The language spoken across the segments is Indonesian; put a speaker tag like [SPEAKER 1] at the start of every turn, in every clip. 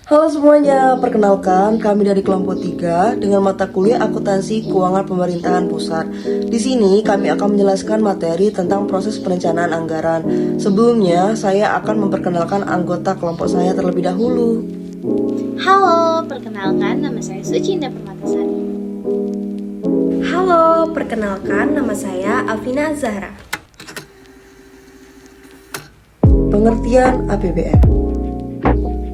[SPEAKER 1] Halo semuanya, perkenalkan kami dari kelompok 3 dengan mata kuliah Akuntansi Keuangan Pemerintahan Pusat. Di sini kami akan menjelaskan materi tentang proses perencanaan anggaran. Sebelumnya, saya akan memperkenalkan anggota kelompok saya terlebih dahulu.
[SPEAKER 2] Halo, perkenalkan nama saya Sucinda Permatasari.
[SPEAKER 3] Halo, perkenalkan nama saya Alvina Zahra.
[SPEAKER 1] Pengertian APBN.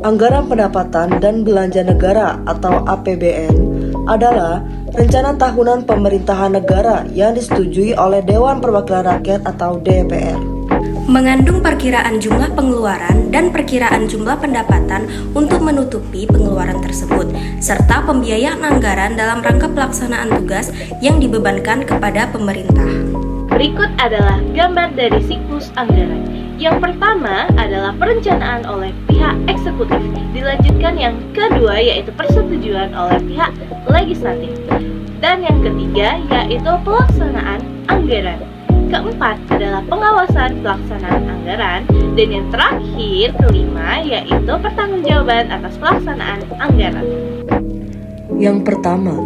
[SPEAKER 1] Anggaran pendapatan dan belanja negara atau APBN adalah rencana tahunan pemerintahan negara yang disetujui oleh Dewan Perwakilan Rakyat atau DPR.
[SPEAKER 3] Mengandung perkiraan jumlah pengeluaran dan perkiraan jumlah pendapatan untuk menutupi pengeluaran tersebut, serta pembiayaan anggaran dalam rangka pelaksanaan tugas yang dibebankan kepada pemerintah.
[SPEAKER 2] Berikut adalah gambar dari siklus anggaran. Yang pertama adalah perencanaan oleh pihak eksekutif, dilanjutkan yang kedua yaitu persetujuan oleh pihak legislatif, dan yang ketiga yaitu pelaksanaan anggaran. Keempat adalah pengawasan pelaksanaan anggaran, dan yang terakhir kelima yaitu pertanggungjawaban atas pelaksanaan anggaran.
[SPEAKER 1] Yang pertama,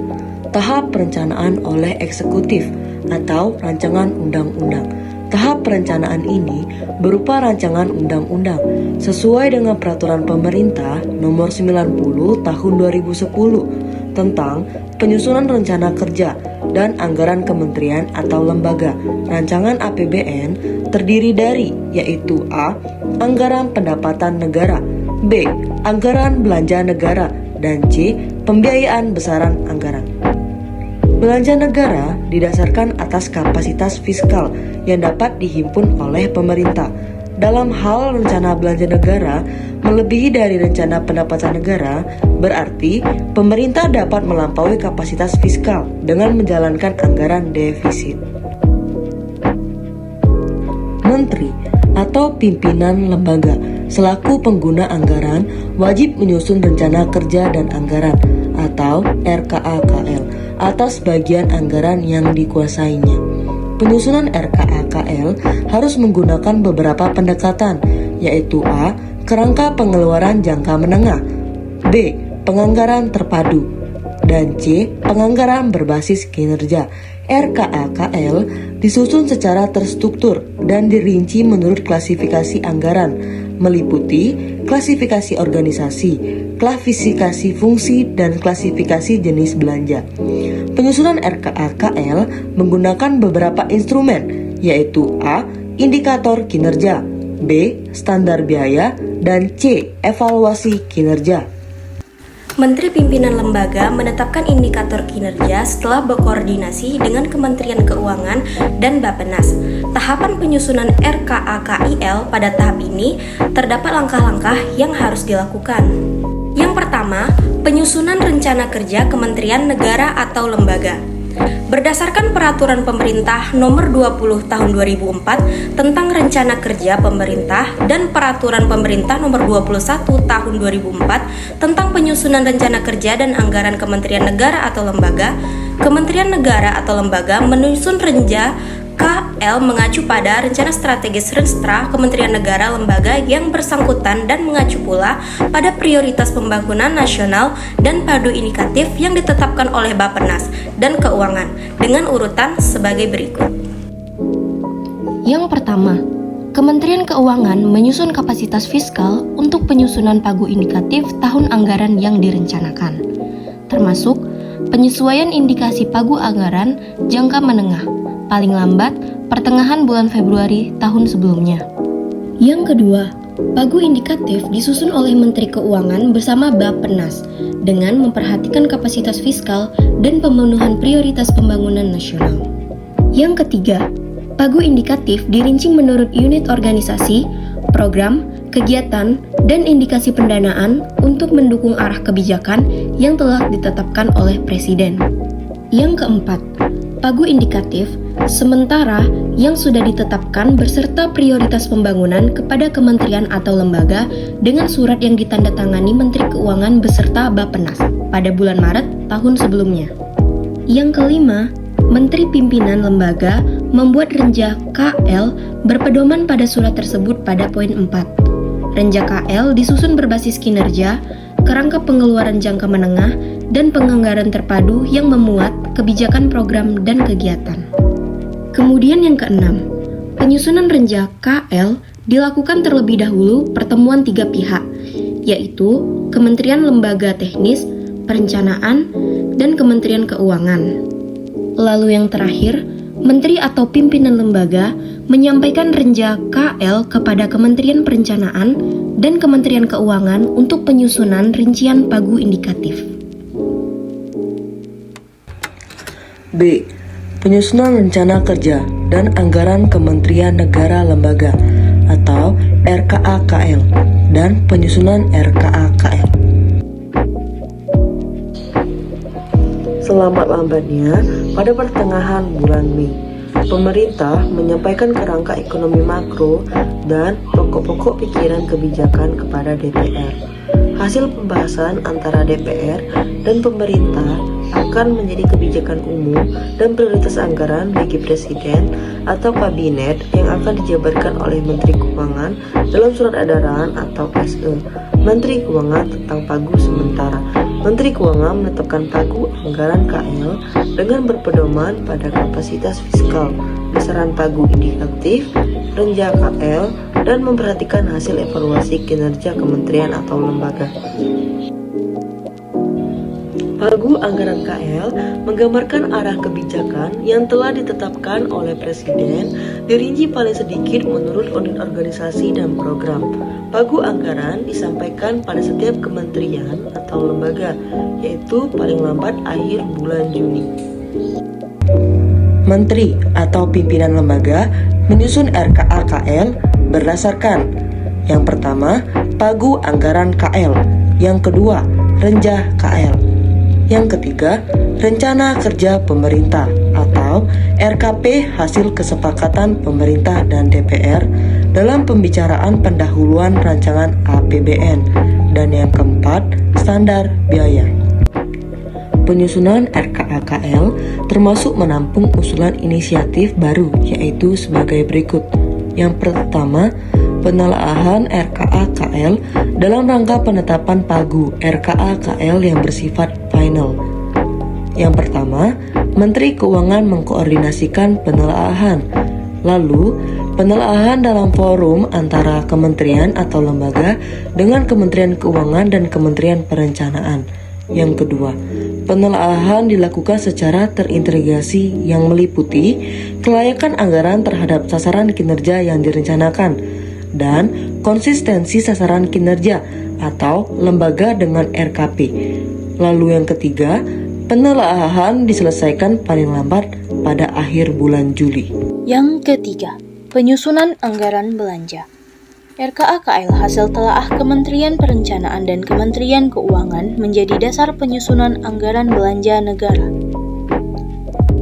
[SPEAKER 1] tahap perencanaan oleh eksekutif atau rancangan undang-undang. Tahap perencanaan ini berupa rancangan undang-undang sesuai dengan peraturan pemerintah nomor 90 tahun 2010 tentang penyusunan rencana kerja dan anggaran kementerian atau lembaga. Rancangan APBN terdiri dari yaitu A. Anggaran pendapatan negara, B. Anggaran belanja negara, dan C. Pembiayaan besaran anggaran. Belanja negara didasarkan atas kapasitas fiskal yang dapat dihimpun oleh pemerintah. Dalam hal rencana belanja negara melebihi dari rencana pendapatan negara, berarti pemerintah dapat melampaui kapasitas fiskal dengan menjalankan anggaran defisit. Menteri atau pimpinan lembaga selaku pengguna anggaran wajib menyusun rencana kerja dan anggaran atau RKAKL atas bagian anggaran yang dikuasainya. Penyusunan RKAKL harus menggunakan beberapa pendekatan, yaitu A. Kerangka pengeluaran jangka menengah, B. Penganggaran terpadu, dan C. Penganggaran berbasis kinerja. RKAKL disusun secara terstruktur dan dirinci menurut klasifikasi anggaran, meliputi klasifikasi organisasi, klasifikasi fungsi, dan klasifikasi jenis belanja. Penyusunan RKAKL menggunakan beberapa instrumen, yaitu A. Indikator kinerja, B. Standar biaya, dan C. Evaluasi kinerja.
[SPEAKER 3] Menteri Pimpinan Lembaga menetapkan indikator kinerja setelah berkoordinasi dengan Kementerian Keuangan dan Bappenas. Tahapan penyusunan RKAKIL pada tahap ini terdapat langkah-langkah yang harus dilakukan. Yang pertama, penyusunan rencana kerja Kementerian Negara atau lembaga. Berdasarkan peraturan pemerintah nomor 20 tahun 2004 tentang rencana kerja pemerintah dan peraturan pemerintah nomor 21 tahun 2004 tentang penyusunan rencana kerja dan anggaran Kementerian Negara atau lembaga, Kementerian Negara atau lembaga menyusun renja KL mengacu pada rencana strategis Renstra Kementerian Negara lembaga yang bersangkutan dan mengacu pula pada prioritas pembangunan nasional dan padu indikatif yang ditetapkan oleh Bappenas dan Keuangan dengan urutan sebagai berikut. Yang pertama, Kementerian Keuangan menyusun kapasitas fiskal untuk penyusunan pagu indikatif tahun anggaran yang direncanakan, termasuk penyesuaian indikasi pagu anggaran jangka menengah paling lambat pertengahan bulan Februari tahun sebelumnya. Yang kedua, pagu indikatif disusun oleh Menteri Keuangan bersama Bappenas dengan memperhatikan kapasitas fiskal dan pemenuhan prioritas pembangunan nasional. Yang ketiga, pagu indikatif dirinci menurut unit organisasi, program, kegiatan, dan indikasi pendanaan untuk mendukung arah kebijakan yang telah ditetapkan oleh Presiden. Yang keempat, pagu indikatif sementara yang sudah ditetapkan beserta prioritas pembangunan kepada kementerian atau lembaga dengan surat yang ditandatangani Menteri Keuangan beserta Bappenas pada bulan Maret tahun sebelumnya. Yang kelima, Menteri Pimpinan Lembaga membuat renja KL berpedoman pada surat tersebut pada poin 4. Renja KL disusun berbasis kinerja kerangka pengeluaran jangka menengah, dan penganggaran terpadu yang memuat kebijakan program dan kegiatan. Kemudian yang keenam, penyusunan renjang KL dilakukan terlebih dahulu pertemuan 3 pihak, yaitu Kementerian Lembaga Teknis, Perencanaan, dan Kementerian Keuangan. Lalu yang terakhir, Menteri atau pimpinan lembaga menyampaikan renjang KL kepada Kementerian Perencanaan dan Kementerian Keuangan untuk penyusunan rincian pagu indikatif.
[SPEAKER 1] B. Penyusunan rencana kerja dan anggaran Kementerian Negara Lembaga atau RKA-KL dan penyusunan RKA-KL. Selambat-lambatnya, pada pertengahan bulan Mei, pemerintah menyampaikan kerangka ekonomi makro dan pokok-pokok pikiran kebijakan kepada DPR. Hasil pembahasan antara DPR dan pemerintah akan menjadi kebijakan umum dan prioritas anggaran bagi Presiden atau Kabinet yang akan dijabarkan oleh Menteri Keuangan dalam surat edaran atau SE Menteri Keuangan tentang pagu sementara. Menteri Keuangan menetapkan pagu anggaran KL dengan berpedoman pada kapasitas fiskal, besaran pagu indikatif, renjang KL, dan memperhatikan hasil evaluasi kinerja kementerian atau lembaga. Pagu anggaran KL menggambarkan arah kebijakan yang telah ditetapkan oleh Presiden, dirinci paling sedikit menurut unit organisasi dan program. Pagu anggaran disampaikan pada setiap kementerian atau lembaga, yaitu paling lambat akhir bulan Juni. Menteri atau pimpinan lembaga menyusun RKA-KL berdasarkan: yang pertama, pagu anggaran KL; yang kedua, renjang KL; yang ketiga, rencana kerja pemerintah atau RKP hasil kesepakatan pemerintah dan DPR dalam pembicaraan pendahuluan rancangan APBN; dan yang keempat, standar biaya. Penyusunan RKA-KL termasuk menampung usulan inisiatif baru, yaitu sebagai berikut. Yang pertama, penelaahan RKA-KL dalam rangka penetapan pagu RKA-KL yang bersifat final. Yang pertama, Menteri Keuangan mengkoordinasikan penelaahan. Lalu, penelaahan dalam forum antara kementerian atau lembaga dengan Kementerian Keuangan dan Kementerian Perencanaan. Yang kedua, penelaahan dilakukan secara terintegrasi yang meliputi kelayakan anggaran terhadap sasaran kinerja yang direncanakan dan konsistensi sasaran kinerja atau lembaga dengan RKP. Lalu yang ketiga, penelaahan diselesaikan paling lambat pada akhir bulan Juli.
[SPEAKER 2] Yang ketiga, penyusunan anggaran belanja. RKA-KL hasil telaah Kementerian Perencanaan dan Kementerian Keuangan menjadi dasar penyusunan anggaran belanja negara.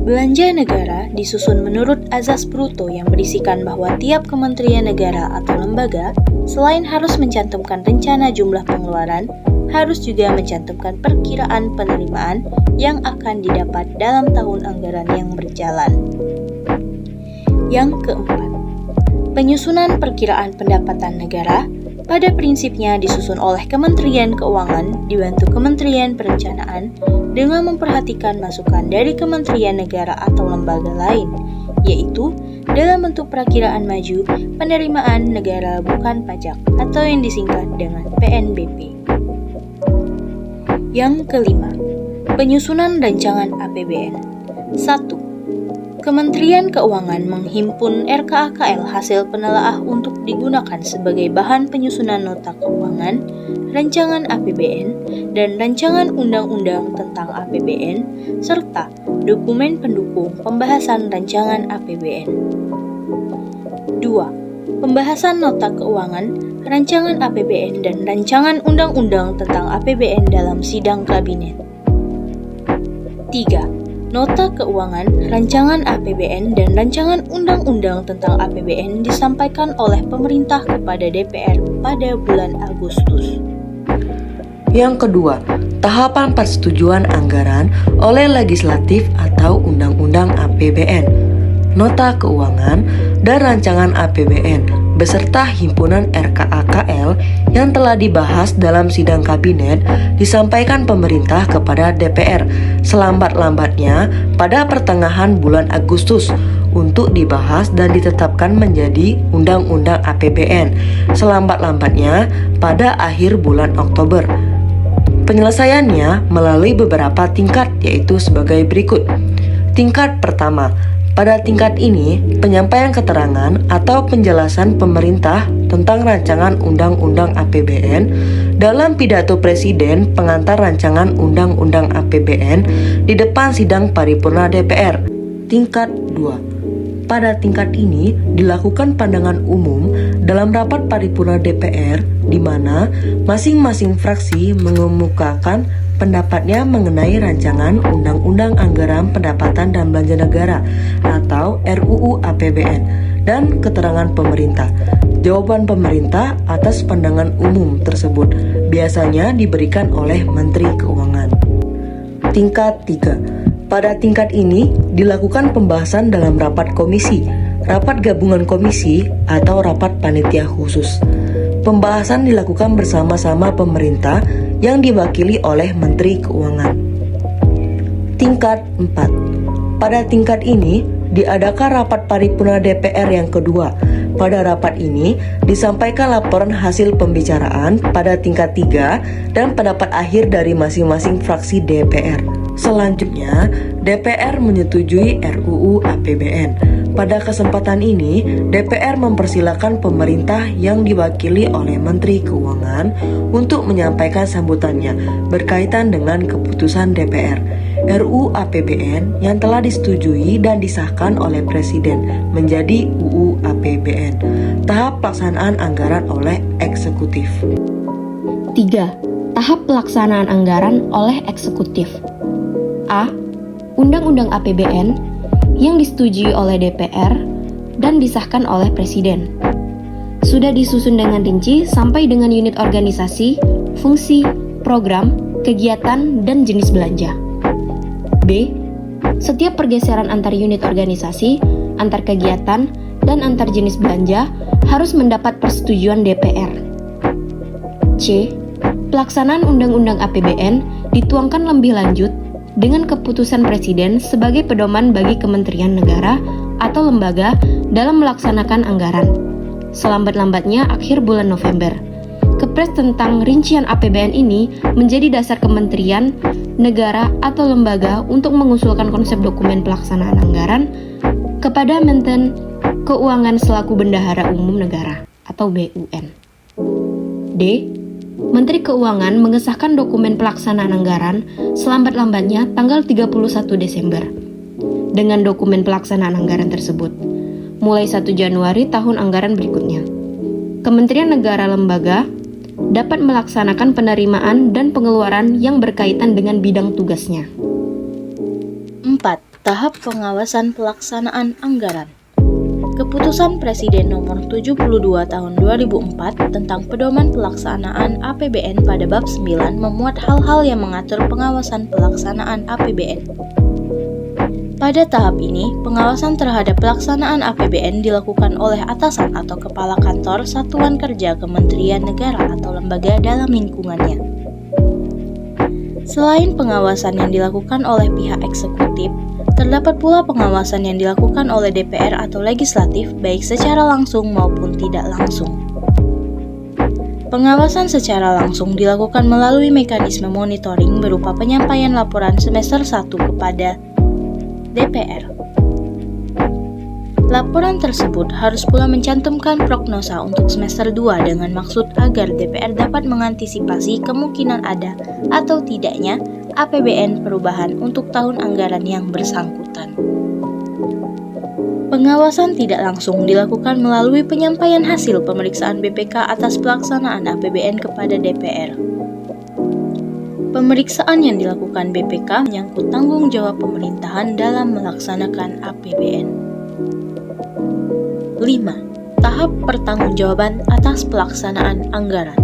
[SPEAKER 2] Belanja negara disusun menurut azas bruto yang berisikan bahwa tiap kementerian negara atau lembaga selain harus mencantumkan rencana jumlah pengeluaran, harus juga mencantumkan perkiraan penerimaan yang akan didapat dalam tahun anggaran yang berjalan. Yang keempat, penyusunan perkiraan pendapatan negara pada prinsipnya disusun oleh Kementerian Keuangan dibantu Kementerian Perencanaan dengan memperhatikan masukan dari kementerian negara atau lembaga lain, yaitu dalam bentuk perakiraan maju penerimaan negara bukan pajak atau yang disingkat dengan PNBP. Yang kelima, penyusunan rancangan APBN. 1. Kementerian Keuangan menghimpun RKA-KL hasil penelaah untuk digunakan sebagai bahan penyusunan nota keuangan, rancangan APBN, dan rancangan undang-undang tentang APBN, serta dokumen pendukung pembahasan rancangan APBN. 2. Pembahasan nota keuangan, rancangan APBN, dan rancangan undang-undang tentang APBN dalam sidang kabinet. 3. Nota keuangan, rancangan APBN, dan rancangan undang-undang tentang APBN disampaikan oleh pemerintah kepada DPR pada bulan Agustus.
[SPEAKER 1] Yang kedua, tahapan persetujuan anggaran oleh legislatif atau undang-undang APBN. Nota keuangan dan rancangan APBN beserta himpunan RKAKL yang telah dibahas dalam sidang kabinet disampaikan pemerintah kepada DPR selambat-lambatnya pada pertengahan bulan Agustus untuk dibahas dan ditetapkan menjadi Undang-Undang APBN selambat-lambatnya pada akhir bulan Oktober. Penyelesaiannya melalui beberapa tingkat, yaitu sebagai berikut. Tingkat pertama, pada tingkat ini penyampaian keterangan atau penjelasan pemerintah tentang rancangan Undang-Undang APBN dalam pidato Presiden pengantar rancangan Undang-Undang APBN di depan sidang paripurna DPR. Tingkat 2. Pada tingkat ini dilakukan pandangan umum dalam rapat paripurna DPR di mana masing-masing fraksi mengemukakan pendapatnya mengenai rancangan Undang-Undang Anggaran Pendapatan dan Belanja Negara atau RUU APBN dan keterangan pemerintah. Jawaban pemerintah atas pandangan umum tersebut biasanya diberikan oleh Menteri Keuangan. Tingkat 3. Pada tingkat ini dilakukan pembahasan dalam rapat komisi, rapat gabungan komisi, atau rapat panitia khusus. Pembahasan dilakukan bersama-sama pemerintah yang diwakili oleh Menteri Keuangan. Tingkat 4. Pada tingkat ini diadakan rapat paripurna DPR yang kedua. Pada rapat ini disampaikan laporan hasil pembicaraan pada tingkat 3 dan pendapat akhir dari masing-masing fraksi DPR. Selanjutnya, DPR menyetujui RUU APBN. Pada kesempatan ini, DPR mempersilakan pemerintah yang diwakili oleh Menteri Keuangan untuk menyampaikan sambutannya berkaitan dengan keputusan DPR. RUU APBN yang telah disetujui dan disahkan oleh Presiden menjadi UU APBN. Tahap pelaksanaan anggaran oleh eksekutif.
[SPEAKER 3] 3. Tahap pelaksanaan anggaran oleh eksekutif. A. Undang-Undang APBN yang disetujui oleh DPR dan disahkan oleh Presiden. Sudah disusun dengan rinci sampai dengan unit organisasi, fungsi, program, kegiatan, dan jenis belanja. B. Setiap pergeseran antar unit organisasi, antar kegiatan, dan antar jenis belanja harus mendapat persetujuan DPR. C. Pelaksanaan Undang-Undang APBN dituangkan lebih lanjut dengan keputusan Presiden sebagai pedoman bagi kementerian negara atau lembaga dalam melaksanakan anggaran. Selambat-lambatnya akhir bulan November. Kepres tentang rincian APBN ini menjadi dasar kementerian, negara, atau lembaga untuk mengusulkan konsep dokumen pelaksanaan anggaran kepada Menten Keuangan selaku Bendahara Umum Negara atau BUN. D. Menteri Keuangan mengesahkan dokumen pelaksanaan anggaran selambat-lambatnya tanggal 31 Desember dengan dokumen pelaksanaan anggaran tersebut mulai 1 Januari tahun anggaran berikutnya. Kementerian negara lembaga dapat melaksanakan penerimaan dan pengeluaran yang berkaitan dengan bidang tugasnya.
[SPEAKER 2] 4. Tahap pengawasan pelaksanaan anggaran. Keputusan Presiden Nomor 72 Tahun 2004 tentang pedoman pelaksanaan APBN pada bab 9 memuat hal-hal yang mengatur pengawasan pelaksanaan APBN. Pada tahap ini, pengawasan terhadap pelaksanaan APBN dilakukan oleh atasan atau kepala kantor satuan kerja kementerian negara atau lembaga dalam lingkungannya. Selain pengawasan yang dilakukan oleh pihak eksekutif, terdapat pula pengawasan yang dilakukan oleh DPR atau legislatif baik secara langsung maupun tidak langsung. Pengawasan secara langsung dilakukan melalui mekanisme monitoring berupa penyampaian laporan semester 1 kepada DPR. Laporan tersebut harus pula mencantumkan prognosa untuk semester 2 dengan maksud agar DPR dapat mengantisipasi kemungkinan ada atau tidaknya APBN perubahan untuk tahun anggaran yang bersangkutan. Pengawasan tidak langsung dilakukan melalui penyampaian hasil pemeriksaan BPK atas pelaksanaan APBN kepada DPR. Pemeriksaan yang dilakukan BPK menyangkut tanggung jawab pemerintahan dalam melaksanakan APBN. 5. Tahap pertanggungjawaban atas pelaksanaan anggaran.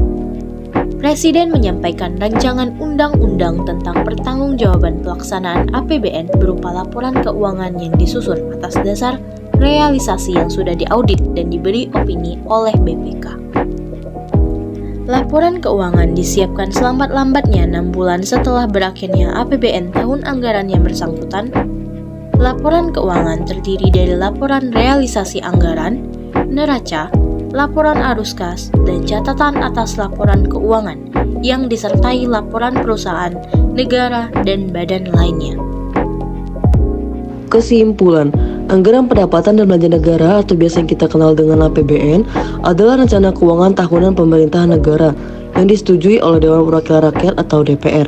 [SPEAKER 2] Presiden menyampaikan rancangan undang-undang tentang pertanggungjawaban pelaksanaan APBN berupa laporan keuangan yang disusun atas dasar realisasi yang sudah diaudit dan diberi opini oleh BPK. Laporan keuangan disiapkan selambat-lambatnya 6 bulan setelah berakhirnya APBN tahun anggaran yang bersangkutan. Laporan keuangan terdiri dari laporan realisasi anggaran, neraca, laporan arus kas, dan catatan atas laporan keuangan yang disertai laporan perusahaan, negara, dan badan lainnya.
[SPEAKER 1] Kesimpulan, anggaran pendapatan dan belanja negara atau biasa yang kita kenal dengan APBN adalah rencana keuangan tahunan pemerintahan negara yang disetujui oleh Dewan Perwakilan Rakyat atau DPR.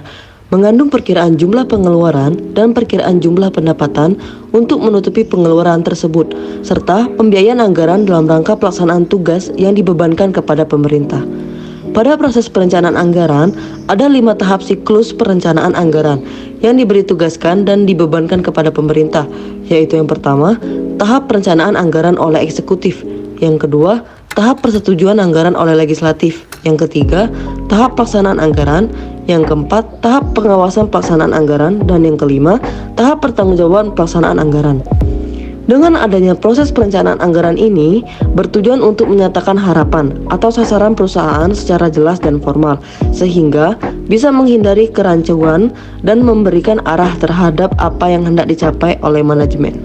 [SPEAKER 1] Mengandung perkiraan jumlah pengeluaran dan perkiraan jumlah pendapatan untuk menutupi pengeluaran tersebut, serta pembiayaan anggaran dalam rangka pelaksanaan tugas yang dibebankan kepada pemerintah. Pada proses perencanaan anggaran, ada 5 tahap siklus perencanaan anggaran yang diberi tugaskan dan dibebankan kepada pemerintah, yaitu yang pertama, tahap perencanaan anggaran oleh eksekutif, yang kedua, tahap persetujuan anggaran oleh legislatif, yang ketiga, tahap pelaksanaan anggaran, yang keempat, tahap pengawasan pelaksanaan anggaran, dan yang kelima, tahap pertanggungjawaban pelaksanaan anggaran. Dengan adanya proses perencanaan anggaran ini bertujuan untuk menyatakan harapan atau sasaran perusahaan secara jelas dan formal, sehingga bisa menghindari kerancuan dan memberikan arah terhadap apa yang hendak dicapai oleh manajemen.